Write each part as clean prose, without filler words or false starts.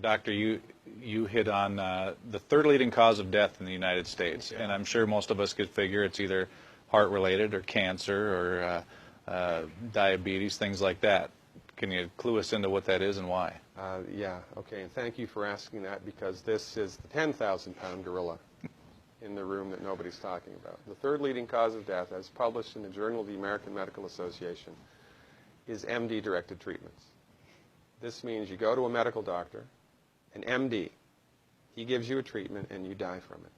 Doctor, you hit on the third leading cause of death in the United States, and I'm sure most of us could figure it's either heart-related or cancer or diabetes, things like that. Can you clue us into what that is and why? Yeah, okay, and thank you for asking that, because this is the 10,000-pound gorilla in the room that nobody's talking about. The third leading cause of death, as published in the Journal of the American Medical Association, is MD-directed treatments. This means you go to a medical doctor, an MD. He gives you a treatment and you die from it.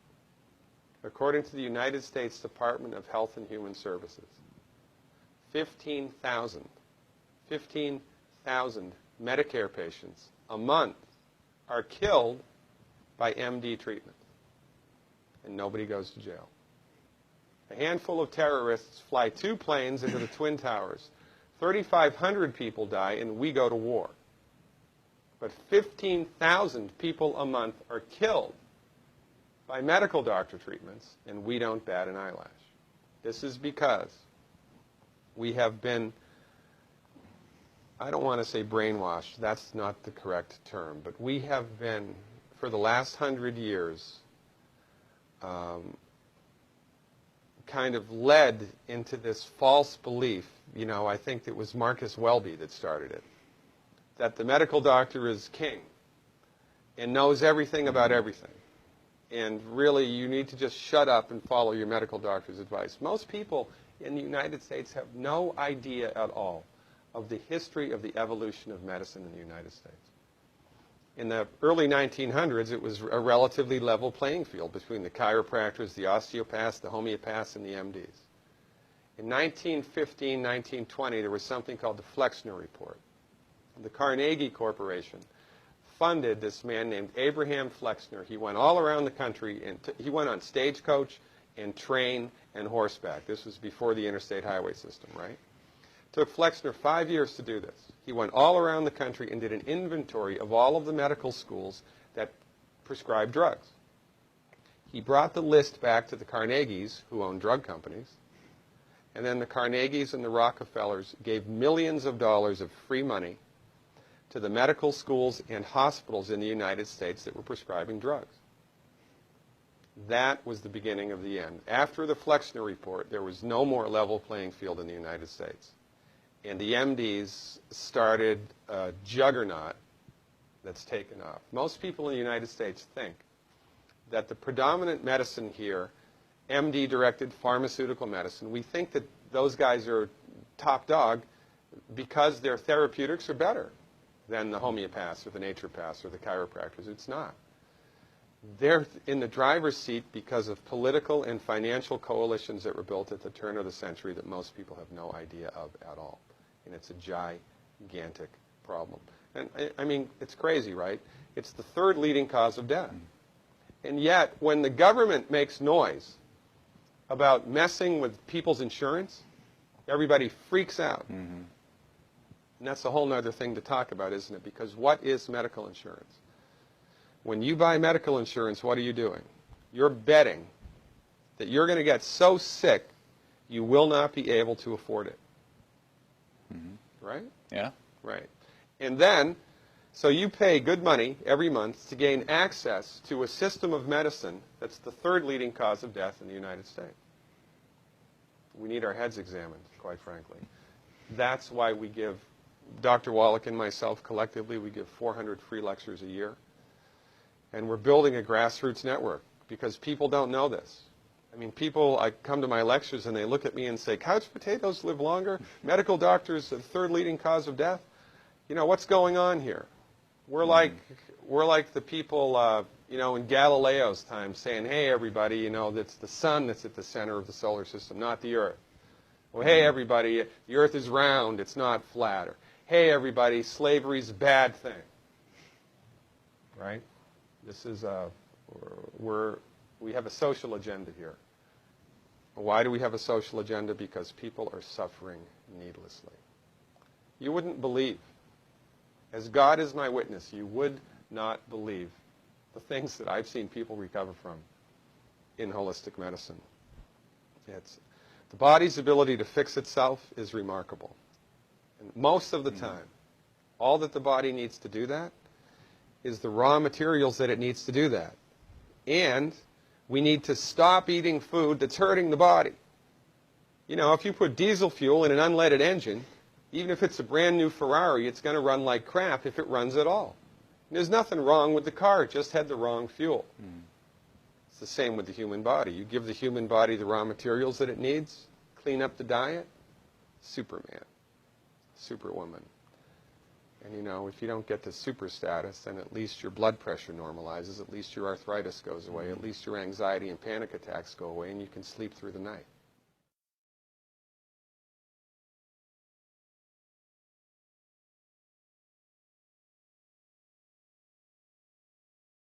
According to the United States Department of Health and Human Services, 15,000 Medicare patients a month are killed by MD treatment, and nobody goes to jail. A handful of terrorists fly 2 planes into the Twin Towers. 3,500 people die, and we go to war. But 15,000 people a month are killed by medical doctor treatments, and we don't bat an eyelash. This is because we have been, I don't want to say brainwashed, that's not the correct term, but we have been, for the last 100 years, kind of led into this false belief. You know, I think it was Marcus Welby that started it, that the medical doctor is king and knows everything about everything. And really, you need to just shut up and follow your medical doctor's advice. Most people in the United States have no idea at all of the history of the evolution of medicine in the United States. In the early 1900s, it was a relatively level playing field between the chiropractors, the osteopaths, the homeopaths, and the MDs. In 1915, 1920, there was something called the Flexner Report. The Carnegie Corporation funded this man named Abraham Flexner. He went all around the country, and he went on stagecoach and train and horseback. This was before the interstate highway system, right? It took Flexner 5 years to do this. He went all around the country and did an inventory of all of the medical schools that prescribed drugs. He brought the list back to the Carnegies, who owned drug companies, and then the Carnegies and the Rockefellers gave millions of dollars of free money to the medical schools and hospitals in the United States that were prescribing drugs. That was the beginning of the end. After the Flexner Report, there was no more level playing field in the United States. And the MDs started a juggernaut that's taken off. Most people in the United States think that the predominant medicine here, MD-directed pharmaceutical medicine, we think that those guys are top dog because their therapeutics are better than the homeopaths or the naturopaths or the chiropractors. It's not. They're in the driver's seat because of political and financial coalitions that were built at the turn of the century that most people have no idea of at all. And it's a gigantic problem. And I mean, it's crazy, right? It's the third leading cause of death. And yet, when the government makes noise about messing with people's insurance, everybody freaks out. Mm-hmm. And that's a whole other thing to talk about, isn't it? Because what is medical insurance? When you buy medical insurance, what are you doing? You're betting that you're going to get so sick you will not be able to afford it. Mm-hmm. Right? Yeah. Right. And then, so you pay good money every month to gain access to a system of medicine that's the third leading cause of death in the United States. We need our heads examined, quite frankly. That's why we give, Dr. Wallach and myself collectively, we give 400 free lectures a year. And we're building a grassroots network because people don't know this. I mean, people, I come to my lectures and they look at me and say, couch potatoes live longer? Medical doctors are the third leading cause of death? You know, what's going on here? We're like the people, you know, in Galileo's time saying, hey, everybody, you know, it's the sun that's at the center of the solar system, not the Earth. Well, hey, everybody, the Earth is round, it's not flat. Or, hey, everybody, slavery's a bad thing. Right? This is, we have a social agenda here. Why do we have a social agenda? Because people are suffering needlessly. You wouldn't believe, as God is my witness, you would not believe the things that I've seen people recover from in holistic medicine. The body's ability to fix itself is remarkable. And most of the time, all that the body needs to do that is the raw materials that it needs to do that. And we need to stop eating food that's hurting the body. You know, if you put diesel fuel in an unleaded engine, even if it's a brand new Ferrari, it's going to run like crap if it runs at all. And there's nothing wrong with the car, it just had the wrong fuel. It's the same with the human body. You give the human body the raw materials that it needs, clean up the diet, Superman, Superwoman. And you know, if you don't get to super status, then at least your blood pressure normalizes, at least your arthritis goes away, at least your anxiety and panic attacks go away, and you can sleep through the night.